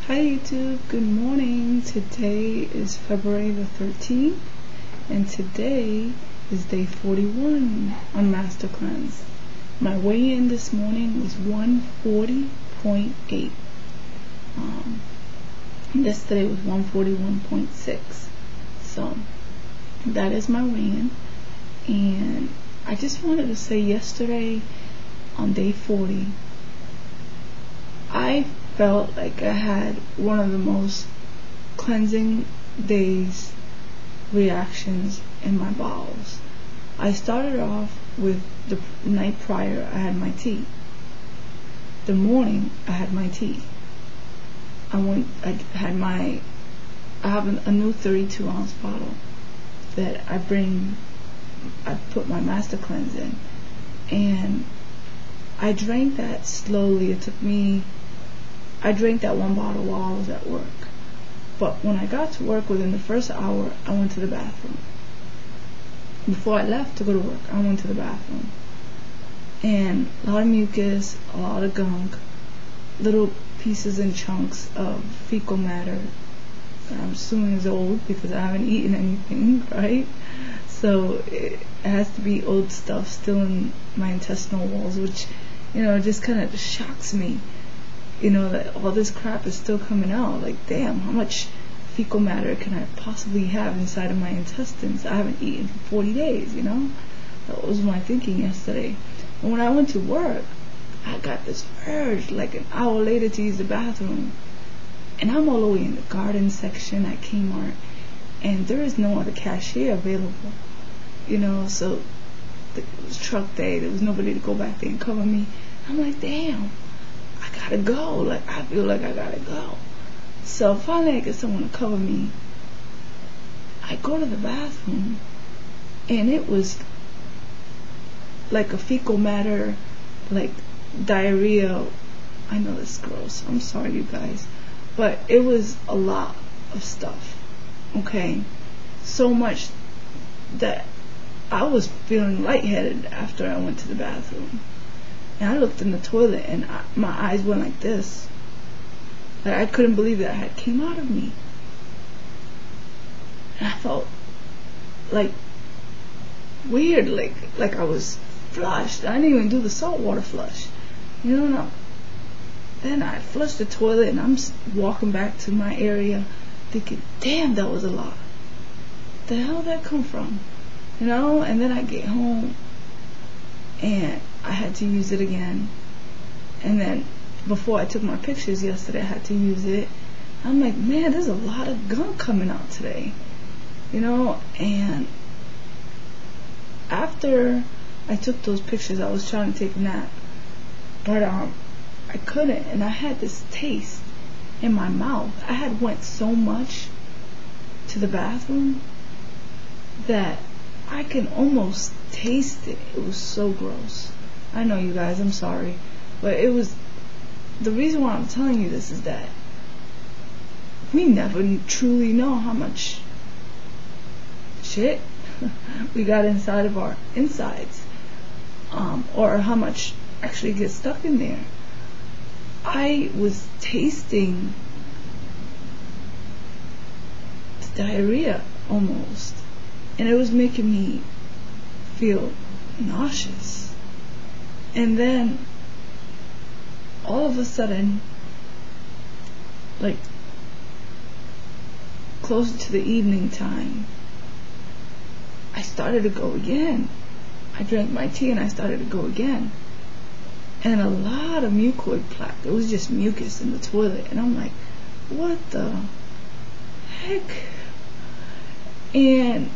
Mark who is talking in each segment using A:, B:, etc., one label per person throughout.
A: Hi YouTube, good morning. Today is February the 13th and today is day 41 on Master Cleanse. My weigh-in this morning was 140.8. Yesterday was 141.6. So that is my weigh-in. And I just wanted to say yesterday on day 40, I felt like I had one of the most cleansing days reactions in my bowels. I started off with the night prior I had my tea. The morning I had my tea. I have a new 32-ounce bottle that I put my Master Cleanse in, and I drank that slowly. I drank that one bottle while I was at work. But when I got to work, within the first hour, I went to the bathroom. Before I left to go to work, I went to the bathroom. And a lot of mucus, a lot of gunk, little pieces and chunks of fecal matter that I'm assuming is old because I haven't eaten anything, right? So it has to be old stuff still in my intestinal walls, which, just kind of shocks me. That all this crap is still coming out. Like, damn, how much fecal matter can I possibly have inside of my intestines? I haven't eaten for 40 days, That was my thinking yesterday. And when I went to work, I got this urge, like an hour later, to use the bathroom. And I'm all the way in the garden section at Kmart, and there is no other cashier available. So it was truck day. There was nobody to go back there and cover me. I'm like, damn, I gotta go. Like, I feel like I gotta go. So finally I get someone to cover me. I go to the bathroom, and it was like a fecal matter, like diarrhea. I know this is gross. I'm sorry, you guys. But it was a lot of stuff. Okay? So much that I was feeling lightheaded after I went to the bathroom. And I looked in the toilet, and my eyes went like this. Like, I couldn't believe that it came out of me. And I felt like weird, like I was flushed. I didn't even do the saltwater flush. No. Then I flushed the toilet, and I'm walking back to my area thinking, damn, that was a lot. The hell did that come from? And then I get home, and I had to use it again. And then before I took my pictures yesterday, I had to use it. I'm like, man, there's a lot of gunk coming out today. And after I took those pictures, I was trying to take a nap, but I couldn't, and I had this taste in my mouth. I had went so much to the bathroom that I can almost taste it. It was so gross. I know, you guys, I'm sorry, but it was, the reason why I'm telling you this is that we never truly know how much shit we got inside of our insides, or how much actually gets stuck in there. I was tasting the diarrhea almost, and it was making me feel nauseous. And then all of a sudden, like closer to the evening time, I started to go again. I drank my tea and I started to go again. And a lot of mucoid plaque. It was just mucus in the toilet. And I'm like, what the heck? And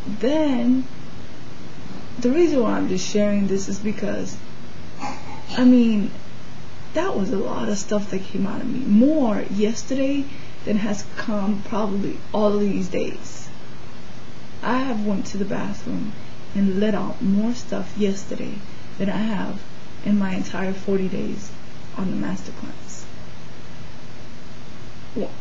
A: then the reason why I'm just sharing this is because, that was a lot of stuff that came out of me. More yesterday than has come probably all of these days. I have went to the bathroom and let out more stuff yesterday than I have in my entire 40 days on the Master Cleanse. Well,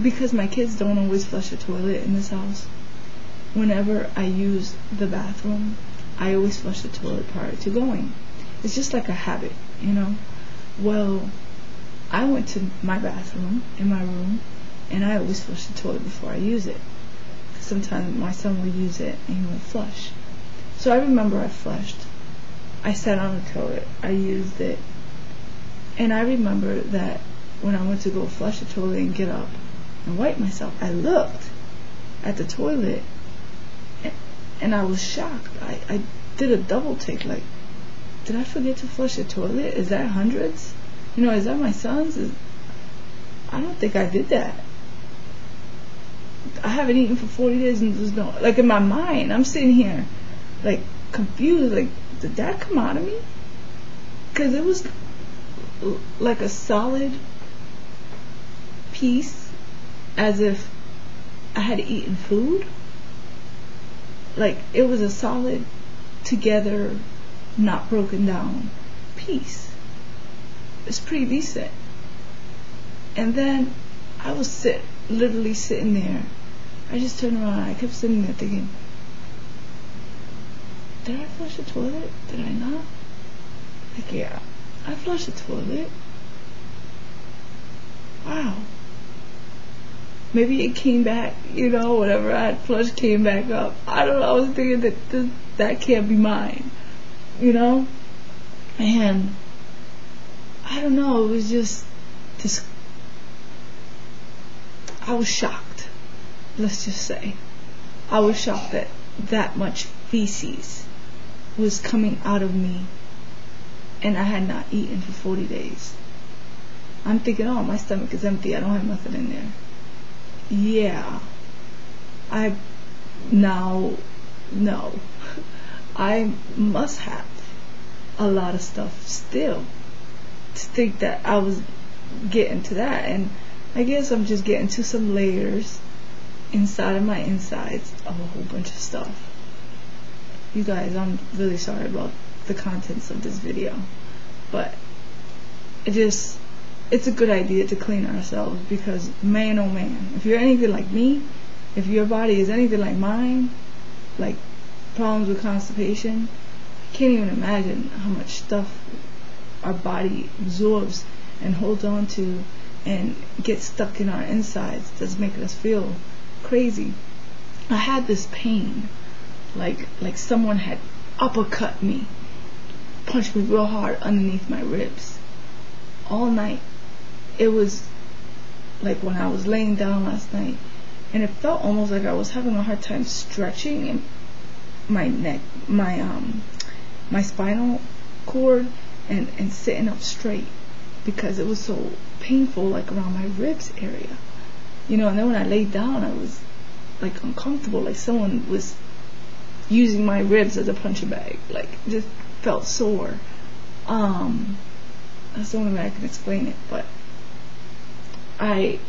A: because my kids don't always flush the toilet in this house, whenever I use the bathroom, I always flush the toilet prior to going. It's just like a habit, Well, I went to my bathroom in my room, and I always flush the toilet before I use it. Sometimes my son will use it and he won't flush. So I remember I flushed. I sat on the toilet. I used it. And I remember that when I went to go flush the toilet and get up and wipe myself, I looked at the toilet and I was shocked. I did a double take, like, did I forget to flush the toilet? Is that hundreds? Is that my son's? I don't think I did that. I haven't eaten for 40 days and there's no, like, in my mind, I'm sitting here, like, confused, like, did that come out of me? Because it was like a solid piece, as if I had eaten food. Like, it was a solid, together, not broken down piece. It's pretty decent. And then I was literally sitting there. I just turned around. I kept sitting there thinking, did I flush the toilet? Did I not? Like, yeah, I flushed the toilet. Wow. Maybe it came back, whatever I had flushed came back up. I don't know. I was thinking that can't be mine, And I don't know. It was just this. I was shocked. Let's just say, I was shocked that that much feces was coming out of me, and I had not eaten for 40 days. I'm thinking, oh, my stomach is empty. I don't have nothing in there. Yeah. No. I must have a lot of stuff still to think that I was getting to that. And I guess I'm just getting to some layers inside of my insides of a whole bunch of stuff. You guys, I'm really sorry about the contents of this video, but it's a good idea to clean ourselves, because man, oh man, if you're anything like me, if your body is anything like mine, like problems with constipation, I can't even imagine how much stuff our body absorbs and holds on to and gets stuck in our insides that's making us feel crazy. I had this pain, like someone had uppercut me, punched me real hard underneath my ribs all night. It was like when I was laying down last night, and it felt almost like I was having a hard time stretching in my neck, my spinal cord, and sitting up straight, because it was so painful, like around my ribs area, and then when I laid down, I was like uncomfortable, like someone was using my ribs as a punching bag, like it just felt sore. That's the only way I can explain it. But I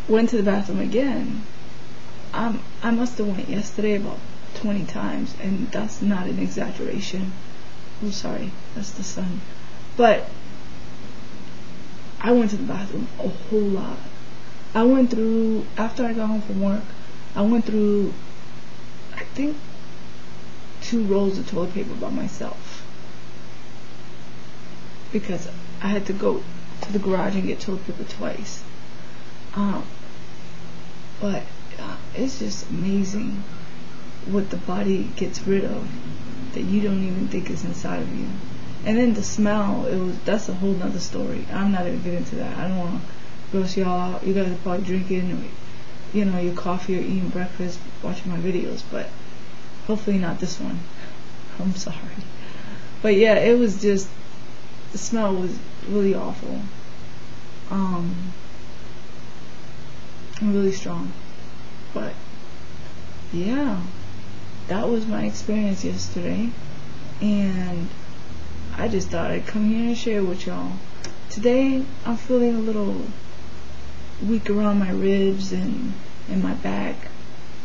A: went to the bathroom again. I must have went yesterday about 20 times, and that's not an exaggeration. I'm sorry, that's the sun. But I went to the bathroom a whole lot. I went through, after I got home from work, I went through, I think, 2 rolls of toilet paper by myself, because I had to go to the garage and get toilet paper twice. But it's just amazing what the body gets rid of that you don't even think is inside of you. And then the smell, that's a whole nother story. I'm not going to get into that. I don't want to gross y'all out. You guys are probably drinking, your coffee or eating breakfast, watching my videos, but hopefully not this one. I'm sorry. But yeah, it was just, the smell was really awful. Really strong. But yeah, that was my experience yesterday, and I just thought I'd come here and share with y'all. Today I'm feeling a little weak around my ribs and my back.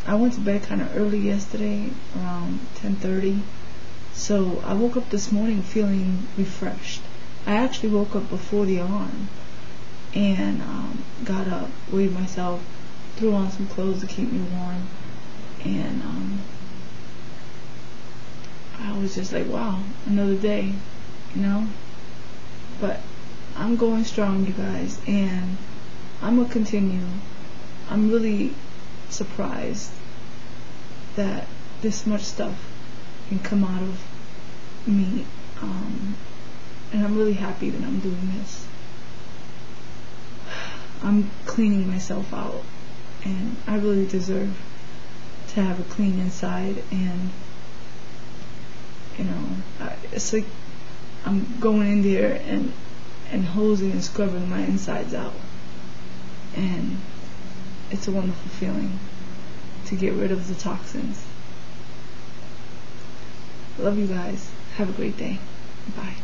A: I went to bed kind of early yesterday, around 10:30, so I woke up this morning feeling refreshed. I actually woke up before the alarm and got up, weighed myself, threw on some clothes to keep me warm, and I was just like, wow, another day, But I'm going strong, you guys, and I'm gonna continue. I'm really surprised that this much stuff can come out of me, and I'm really happy that I'm doing this. I'm cleaning myself out, and I really deserve to have a clean inside. And it's like I'm going in there and hosing and scrubbing my insides out, and it's a wonderful feeling to get rid of the toxins. Love you guys. Have a great day. Bye.